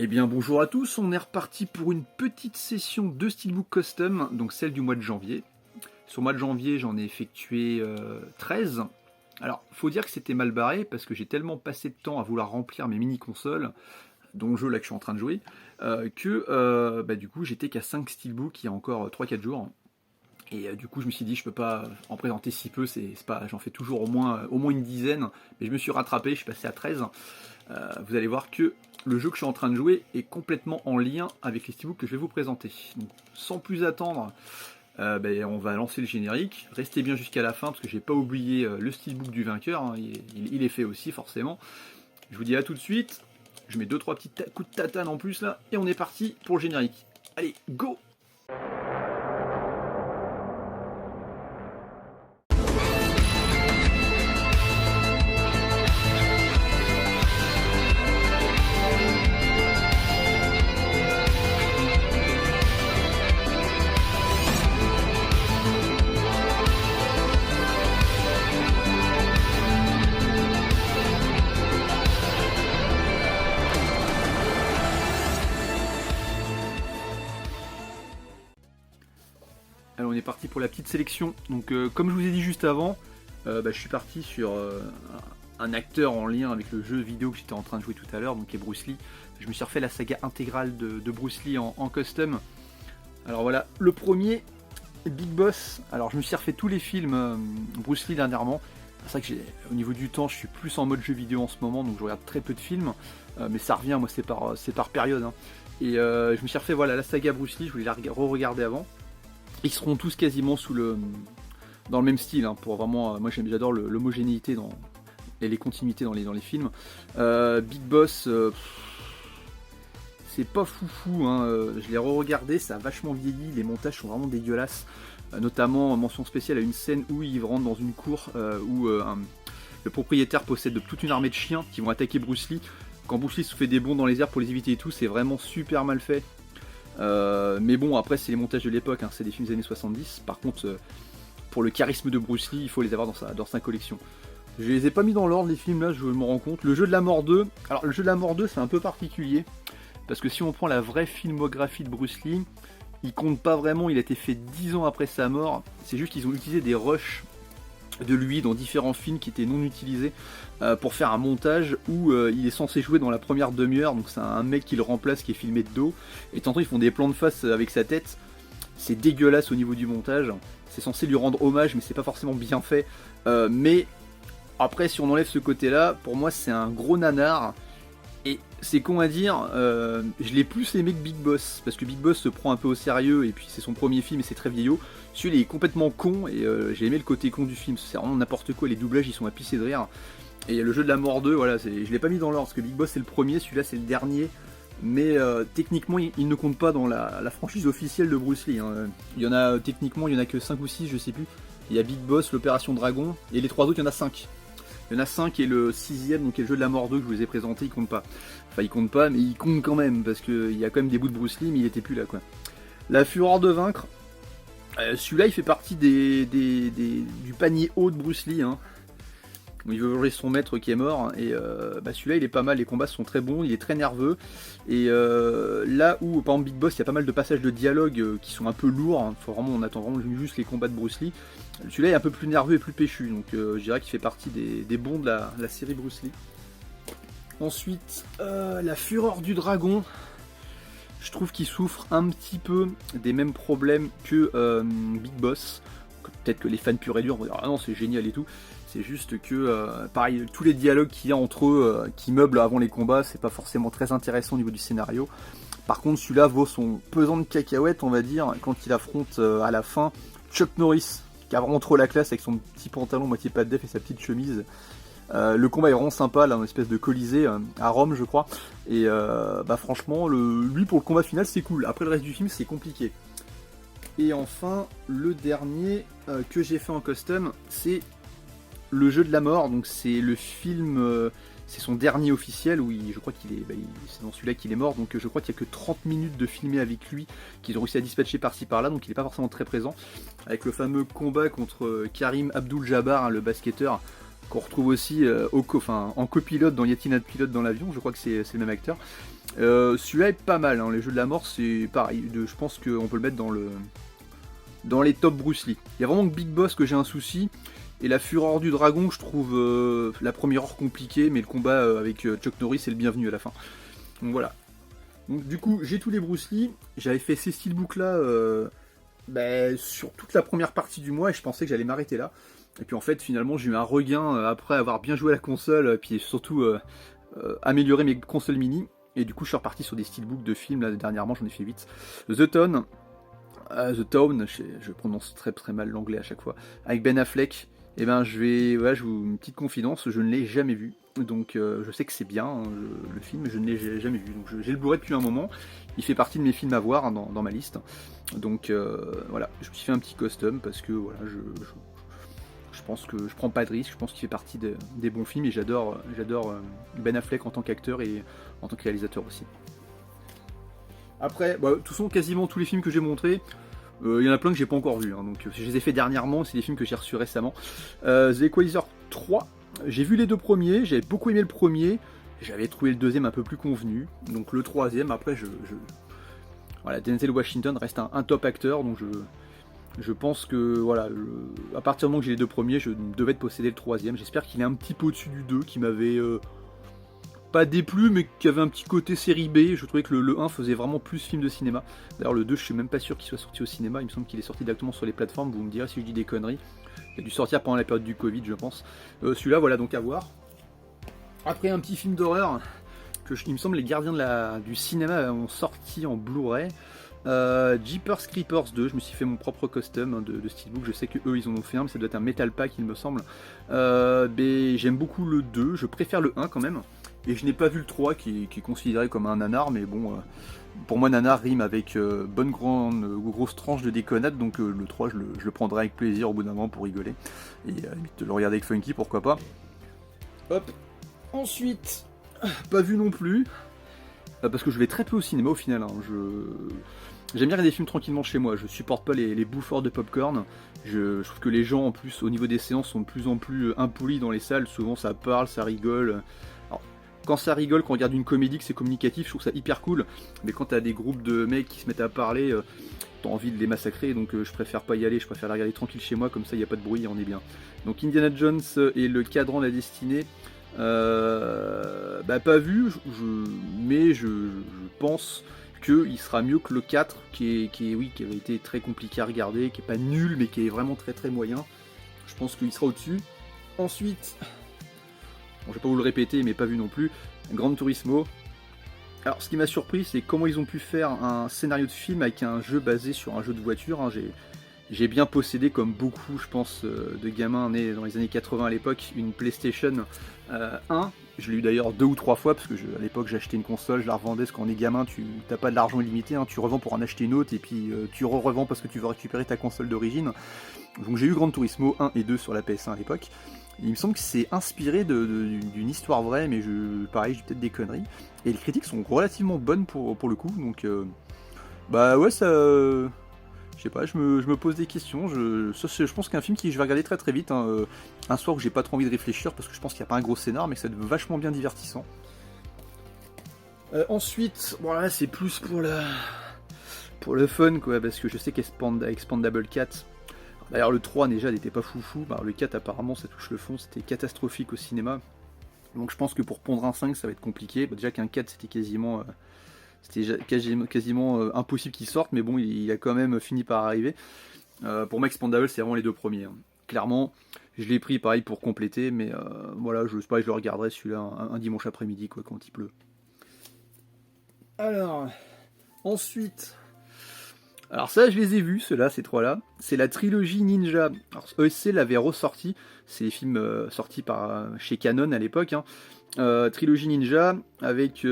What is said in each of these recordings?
Eh bien bonjour à tous, on est reparti pour une petite session de Steelbook Custom, donc celle du mois de janvier. Sur le mois de janvier j'en ai effectué 13. Alors faut dire que c'était mal barré parce que j'ai tellement passé de temps à vouloir remplir mes mini-consoles, dont le jeu là que je suis en train de jouer, que du coup j'étais qu'à 5 Steelbook il y a encore 3-4 jours. Et du coup je me suis dit je peux pas en présenter si peu, c'est pas, j'en fais toujours au moins une dizaine, mais je me suis rattrapé, je suis passé à 13. Vous allez voir que le jeu que je suis en train de jouer est complètement en lien avec les steelbooks que je vais vous présenter. Donc, sans plus attendre, on va lancer le générique. Restez bien jusqu'à la fin parce que j'ai pas oublié le steelbook du vainqueur, hein. Il est fait aussi forcément. Je vous dis à tout de suite. Je mets 2-3 petits coups de tatane en plus là et on est parti pour le générique. Allez, go! Alors on est parti pour la petite sélection. Donc comme je vous ai dit juste avant, je suis parti sur un acteur en lien avec le jeu vidéo que j'étais en train de jouer tout à l'heure, donc qui est Bruce Lee. Je me suis refait la saga intégrale de Bruce Lee en custom. Alors voilà, le premier, Big Boss. Alors je me suis refait tous les films Bruce Lee dernièrement. C'est vrai que au niveau du temps, je suis plus en mode jeu vidéo en ce moment, donc je regarde très peu de films. Mais ça revient, moi c'est par période. Hein. Et je me suis refait la saga Bruce Lee, je voulais la re-regarder avant. Ils seront tous quasiment dans le même style, hein, pour vraiment, moi j'adore l'homogénéité et les continuités dans les films. Big Boss, c'est pas foufou, hein, je l'ai re-regardé, ça a vachement vieilli, les montages sont vraiment dégueulasses, notamment mention spéciale à une scène où il rentre dans une cour où le propriétaire possède toute une armée de chiens qui vont attaquer Bruce Lee. Quand Bruce Lee se fait des bonds dans les airs pour les éviter et tout, c'est vraiment super mal fait. Mais bon, après c'est les montages de l'époque, hein, c'est des films des années 70. Par contre, pour le charisme de Bruce Lee, il faut les avoir dans sa collection. Je les ai pas mis dans l'ordre les films là, je me rends compte. Le jeu de la mort 2, alors le jeu de la mort 2 c'est un peu particulier, parce que si on prend la vraie filmographie de Bruce Lee, il compte pas vraiment, il a été fait 10 ans après sa mort. C'est juste qu'ils ont utilisé des rushs de lui dans différents films qui étaient non utilisés pour faire un montage où il est censé jouer dans la première demi-heure, donc c'est un mec qui le remplace qui est filmé de dos, et tantôt ils font des plans de face avec sa tête, c'est dégueulasse au niveau du montage, c'est censé lui rendre hommage mais c'est pas forcément bien fait, mais après si on enlève ce côté là, pour moi c'est un gros nanar. Et c'est con à dire, je l'ai plus aimé que Big Boss, parce que Big Boss se prend un peu au sérieux, et puis c'est son premier film et c'est très vieillot. Celui-là il est complètement con, et j'ai aimé le côté con du film, c'est vraiment n'importe quoi, les doublages ils sont à pisser de rire. Et le jeu de la mort 2, voilà, je l'ai pas mis dans l'ordre, parce que Big Boss c'est le premier, celui-là c'est le dernier. Mais techniquement il ne compte pas dans la franchise officielle de Bruce Lee, hein. Il y en a que 5 ou 6, je sais plus. Il y a Big Boss, l'Opération Dragon, et les 3 autres il y en a 5. Il y en a 5 et le 6ème, donc qui est le jeu de la mort 2 que je vous ai présenté, il compte pas. Enfin il compte pas, mais il compte quand même, parce qu'il y a quand même des bouts de Bruce Lee, mais il était plus là quoi. La Fureur de vaincre, celui-là il fait partie du panier haut de Bruce Lee, hein. Il veut venger son maître qui est mort, et celui-là il est pas mal, les combats sont très bons, il est très nerveux, et là où par exemple Big Boss il y a pas mal de passages de dialogue qui sont un peu lourds, hein. On attend vraiment juste les combats de Bruce Lee, celui-là est un peu plus nerveux et plus péchu, donc je dirais qu'il fait partie des bons de la série Bruce Lee. Ensuite, la Fureur du Dragon, je trouve qu'il souffre un petit peu des mêmes problèmes que Big Boss. Peut-être que les fans purs et durs vont dire ah non c'est génial et tout, c'est juste que pareil, tous les dialogues qu'il y a entre eux qui meublent avant les combats, c'est pas forcément très intéressant au niveau du scénario. Par contre celui-là vaut son pesant de cacahuètes, on va dire, quand il affronte à la fin Chuck Norris, qui a vraiment trop la classe avec son petit pantalon moitié pas de def et sa petite chemise. Le combat est vraiment sympa, là, une espèce de colisée à Rome je crois, et franchement lui pour le combat final c'est cool, après le reste du film c'est compliqué. Et enfin, le dernier que j'ai fait en custom, c'est le jeu de la mort. Donc c'est le film, c'est son dernier officiel, où je crois qu'il est, c'est dans celui-là qu'il est mort. Donc je crois qu'il n'y a que 30 minutes de filmé avec lui, qu'ils ont réussi à dispatcher par-ci par-là, donc il n'est pas forcément très présent. Avec le fameux combat contre Karim Abdul-Jabbar, hein, le basketteur. qu'on retrouve aussi en copilote dans Yeti Not Pilote dans l'avion, je crois que c'est le même acteur. Celui-là est pas mal, hein. Les Jeux de la mort c'est pareil, je pense qu'on peut le mettre dans les top Bruce Lee. Il y a vraiment que Big Boss que j'ai un souci, et la Fureur du Dragon je trouve la première heure compliquée, mais le combat avec Chuck Norris est le bienvenu à la fin. Donc voilà. Donc du coup j'ai tous les Bruce Lee, j'avais fait ces steelbooks là sur toute la première partie du mois et je pensais que j'allais m'arrêter là. Et puis en fait finalement j'ai eu un regain après avoir bien joué à la console, puis surtout amélioré mes consoles mini. Et du coup je suis reparti sur des steelbooks de films, là dernièrement j'en ai fait 8. The Town, je prononce très très mal l'anglais à chaque fois, avec Ben Affleck. Et ben je vous une petite confidence, je ne l'ai jamais vu. Donc je sais que c'est bien hein, le film, mais je ne l'ai jamais vu. Donc j'ai le Blu-ray depuis un moment, il fait partie de mes films à voir hein, dans ma liste. Donc voilà, je me suis fait un petit custom parce que voilà, je pense que je prends pas de risque, je pense qu'il fait partie des bons films et j'adore Ben Affleck en tant qu'acteur et en tant que réalisateur aussi. Après, de toute façon, quasiment tous les films que j'ai montrés, il y en a plein que j'ai pas encore vu, hein, donc je les ai fait dernièrement, c'est des films que j'ai reçus récemment. The Equalizer 3, j'ai vu les deux premiers, j'avais beaucoup aimé le premier, j'avais trouvé le deuxième un peu plus convenu, donc le troisième, après voilà, Denzel Washington reste un top acteur, donc je pense que voilà, à partir du moment que j'ai les deux premiers, je devais posséder le troisième. J'espère qu'il est un petit peu au-dessus du 2, qui m'avait pas déplu, mais qui avait un petit côté série B. Je trouvais que le 1 faisait vraiment plus film de cinéma. D'ailleurs, le 2, je suis même pas sûr qu'il soit sorti au cinéma. Il me semble qu'il est sorti directement sur les plateformes. Vous me direz si je dis des conneries. Il a dû sortir pendant la période du Covid, je pense. Celui-là, voilà, donc à voir. Après, un petit film d'horreur il me semble les gardiens du cinéma ont sorti en Blu-ray. Jeepers Creepers 2, je me suis fait mon propre custom hein, de steelbook, je sais que eux ils en ont fait un, mais ça doit être un metal pack il me semble. J'aime beaucoup le 2, je préfère le 1 quand même, et je n'ai pas vu le 3 qui est considéré comme un nanar, mais bon, pour moi nanar rime avec bonne grande grosse tranche de déconnade, donc le 3 je le prendrai avec plaisir au bout d'un moment pour rigoler, et à la limite le regarder avec Funky, pourquoi pas. Hop, ensuite, pas vu non plus. Parce que je vais très peu au cinéma au final. Hein. J'aime bien regarder des films tranquillement chez moi. Je supporte pas les bouffeurs de popcorn. Je trouve que les gens en plus au niveau des séances sont de plus en plus impolis dans les salles. Souvent ça parle, ça rigole. Alors, quand ça rigole, quand on regarde une comédie, que c'est communicatif, je trouve ça hyper cool. Mais quand t'as des groupes de mecs qui se mettent à parler, t'as envie de les massacrer. Donc je préfère pas y aller. Je préfère la regarder tranquille chez moi. Comme ça il n'y a pas de bruit et on est bien. Donc Indiana Jones et le Cadran de la Destinée. Pas vu, mais je pense qu'il sera mieux que le 4 qui avait été très compliqué à regarder, qui est pas nul mais qui est vraiment très très moyen. Je pense qu'il sera au-dessus. Ensuite, bon, je vais pas vous le répéter mais pas vu non plus, Gran Turismo. Alors ce qui m'a surpris c'est comment ils ont pu faire un scénario de film avec un jeu basé sur un jeu de voiture, hein. J'ai bien possédé, comme beaucoup, je pense, de gamins nés dans les années 80 à l'époque, une PlayStation 1. Je l'ai eu d'ailleurs 2 ou 3 fois, parce que à l'époque j'achetais une console, je la revendais, parce qu'en est gamin, tu n'as pas de l'argent illimité, hein, tu revends pour en acheter une autre, et puis tu revends parce que tu veux récupérer ta console d'origine. Donc j'ai eu Gran Turismo 1 et 2 sur la PS1 à l'époque. Il me semble que c'est inspiré d'une histoire vraie, mais pareil, j'ai peut-être des conneries. Et les critiques sont relativement bonnes pour le coup, donc ouais, ça... Je sais pas, je me pose des questions. Je pense qu'un film que je vais regarder très très vite. Hein, un soir où j'ai pas trop envie de réfléchir parce que je pense qu'il n'y a pas un gros scénar, mais que ça va être vachement bien divertissant. Ensuite, bon là c'est plus pour le fun quoi, parce que je sais qu'Expandable 4. D'ailleurs le 3 déjà n'était pas foufou. Le 4 apparemment ça touche le fond, c'était catastrophique au cinéma. Donc je pense que pour pondre un 5 ça va être compliqué. Déjà qu'un 4 c'était quasiment impossible qu'il sorte, mais bon, il a quand même fini par arriver. Pour moi, Expandable, c'est vraiment les deux premiers. Hein. Clairement, je l'ai pris pareil pour compléter, mais voilà, je sais pas, je le regarderai celui-là un dimanche après-midi, quoi, quand il pleut. Alors, ensuite, alors ça, je les ai vus, ceux-là, ces trois-là. C'est la trilogie Ninja. Alors, ESC l'avait ressorti. C'est les films sortis chez Canon à l'époque. Hein. Trilogie Ninja avec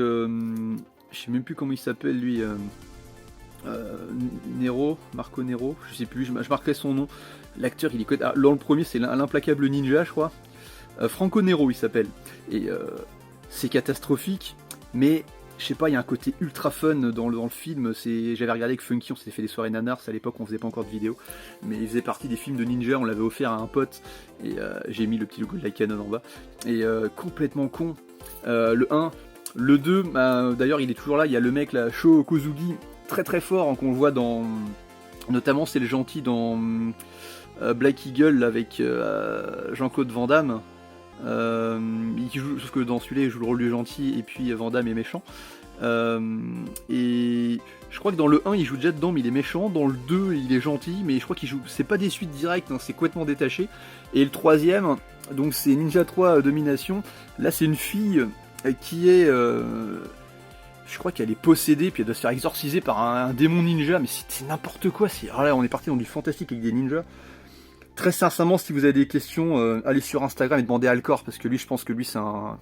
je sais même plus comment il s'appelle lui, Marco Nero, je sais plus, je marquerai son nom. L'acteur il est connu. Dans le premier c'est l'implacable ninja je crois. Franco Nero il s'appelle. Et c'est catastrophique, mais je sais pas, il y a un côté ultra fun dans le film. J'avais regardé avec Funky, on s'était fait des soirées nanars, à l'époque on faisait pas encore de vidéos, mais il faisait partie des films de ninja, on l'avait offert à un pote, et j'ai mis le petit logo de la Canon en bas, et complètement con. Le 1, le 2, d'ailleurs il est toujours là, il y a le mec là, Sho Kozugi, très très fort, hein, qu'on le voit dans... Notamment c'est le gentil dans Black Eagle avec Jean-Claude Van Damme. Sauf que dans celui-là il joue le rôle du gentil et puis Van Damme est méchant. Et je crois que dans le 1 il joue déjà dedans mais il est méchant, dans le 2 il est gentil mais je crois qu'il joue, c'est pas des suites directes, hein, c'est complètement détaché. Et le troisième, donc c'est Ninja 3 Domination, là c'est une fille qui est... je crois qu'elle est possédée, puis elle doit se faire exorciser par un démon ninja, mais c'est n'importe quoi. Alors là, on est parti dans du fantastique avec des ninjas. Très sincèrement, si vous avez des questions, allez sur Instagram et demandez à Alcor, parce que lui, je pense que lui, c'est un...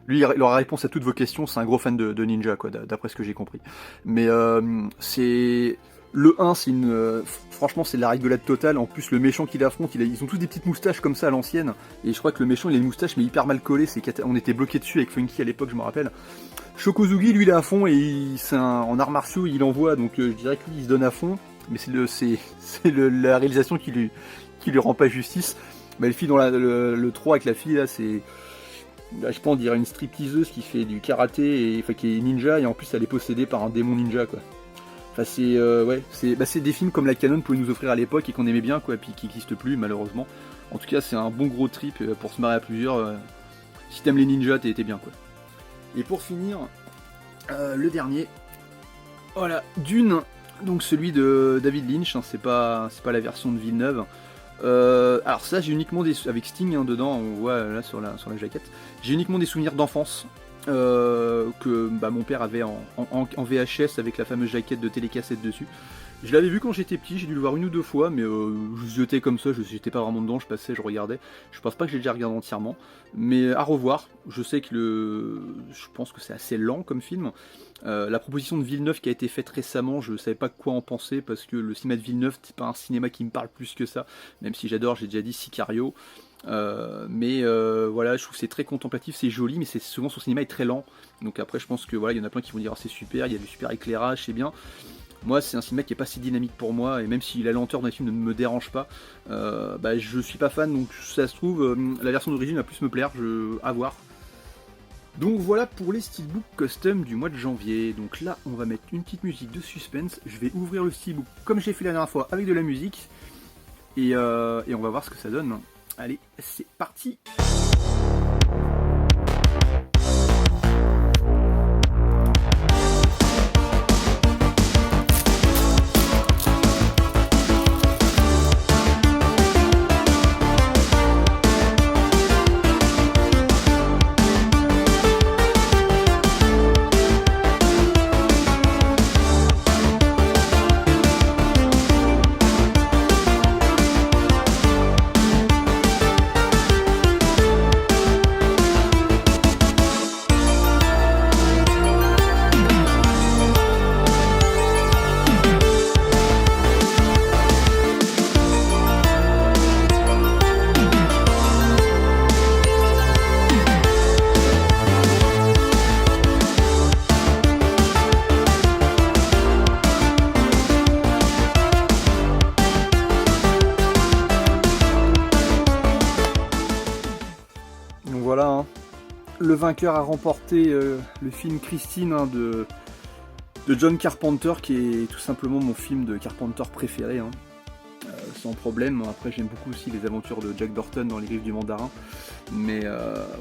Lui, il aura réponse à toutes vos questions, c'est un gros fan de ninja, quoi, d'après ce que j'ai compris. Mais c'est... Le 1, c'est une... franchement, c'est de la rigolade totale. En plus, le méchant qu'il affronte, ils ont tous des petites moustaches comme ça à l'ancienne. Et je crois que le méchant, il a une moustache, mais hyper mal collée. On était bloqué dessus avec Funky à l'époque, je me rappelle. Sho Kozugi, lui, il est à fond, et en arts martiaux, il envoie. Donc, je dirais que lui, il se donne à fond. Mais c'est la réalisation qui lui rend pas justice. Mais le fille dans le 3 avec la fille, là, c'est... Là, je pense, on dirait une stripteaseuse qui fait du karaté, et qui est ninja, et en plus, elle est possédée par un démon ninja, quoi. Enfin, c'est des films comme la Canon pouvait nous offrir à l'époque et qu'on aimait bien, quoi, puis qui n'existent plus malheureusement. En tout cas, c'est un bon gros trip pour se marrer à plusieurs. Si t'aimes les ninjas, t'es bien, quoi. Et pour finir, le dernier, voilà, Dune, donc celui de David Lynch, hein, c'est pas la version de Villeneuve. Alors ça, j'ai uniquement avec Sting, hein, dedans, on voit là sur la jaquette. J'ai uniquement des souvenirs d'enfance. Que mon père avait en VHS avec la fameuse jaquette de télécassette dessus. Je l'avais vu quand j'étais petit, j'ai dû le voir une ou deux fois, mais je jetais comme ça, j'étais pas vraiment dedans, je passais, je regardais. Je pense pas que j'ai déjà regardé entièrement, mais à revoir. Je sais que je pense que c'est assez lent comme film. La proposition de Villeneuve qui a été faite récemment, je savais pas quoi en penser, parce que le cinéma de Villeneuve, c'est pas un cinéma qui me parle plus que ça, même si j'adore, j'ai déjà dit Sicario. Voilà, je trouve que c'est très contemplatif, c'est joli, mais souvent son cinéma est très lent. Donc après, je pense que voilà, il y en a plein qui vont dire c'est super, il y a du super éclairage, c'est bien. Moi, c'est un cinéma qui est pas si dynamique pour moi, et même si la lenteur dans les films ne me dérange pas, je suis pas fan. Donc ça se trouve, la version d'origine va plus me plaire, à voir. Donc voilà pour les steelbooks custom du mois de janvier. Donc là, on va mettre une petite musique de suspense. Je vais ouvrir le steelbook comme j'ai fait la dernière fois avec de la musique, et on va voir ce que ça donne. Allez, c'est parti! Voilà, hein. Le vainqueur a remporté le film Christine, hein, de John Carpenter, qui est tout simplement mon film de Carpenter préféré, hein. Sans problème. Après, j'aime beaucoup aussi les aventures de Jack Burton dans Les Griffes du Mandarin. Mais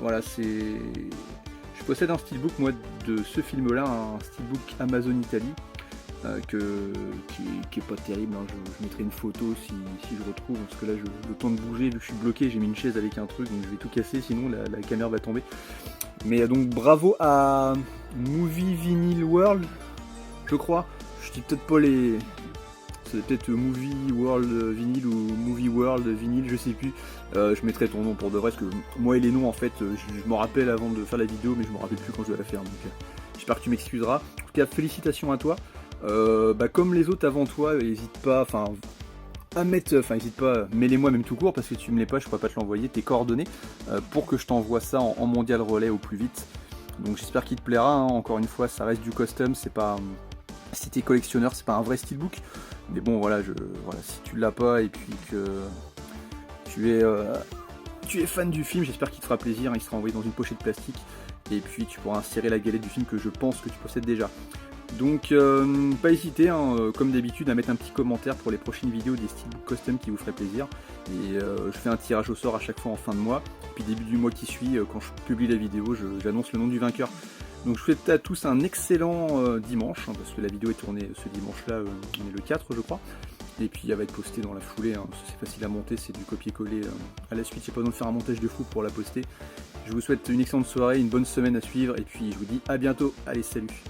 voilà, je possède un steelbook, moi, de ce film-là, un steelbook Amazon Italie, qui est pas terrible, hein. Je mettrai une photo si je retrouve, parce que là, le temps de bouger, vu que je suis bloqué, j'ai mis une chaise avec un truc, donc je vais tout casser, sinon la caméra va tomber. Mais donc bravo à Movie Vinyl World, je crois. Je dis peut-être pas les... C'est peut-être Movie World Vinyl ou Movie World Vinyl, je sais plus. Je mettrai ton nom pour de vrai, parce que moi et les noms, en fait, je m'en rappelle avant de faire la vidéo, mais je me rappelle plus quand je vais la faire. Donc j'espère que tu m'excuseras. En tout cas, félicitations à toi. Comme les autres avant toi, n'hésite pas, n'hésite pas, mets-les-moi même tout court, parce que si tu me l'es pas, je pourrais pas te l'envoyer, tes coordonnées, pour que je t'envoie ça en mondial relais au plus vite. Donc j'espère qu'il te plaira, hein. Encore une fois, ça reste du custom, c'est pas... Si t'es collectionneur, c'est pas un vrai steelbook. Mais bon, voilà, si tu l'as pas et puis que tu es fan du film, j'espère qu'il te fera plaisir. Il sera envoyé dans une pochette plastique. Et puis tu pourras insérer la galette du film que je pense que tu possèdes déjà. Donc pas hésiter, hein, comme d'habitude, à mettre un petit commentaire pour les prochaines vidéos des steelbooks custom qui vous ferait plaisir. Et je fais un tirage au sort à chaque fois en fin de mois. Puis début du mois qui suit, quand je publie la vidéo, j'annonce le nom du vainqueur. Donc je vous souhaite à tous un excellent dimanche, hein, parce que la vidéo est tournée ce dimanche-là, on est le 4 je crois. Et puis elle va être postée dans la foulée, hein, c'est facile à monter, c'est du copier-coller à la suite, j'ai pas besoin de faire un montage de fou pour la poster. Je vous souhaite une excellente soirée, une bonne semaine à suivre, et puis je vous dis à bientôt, allez salut.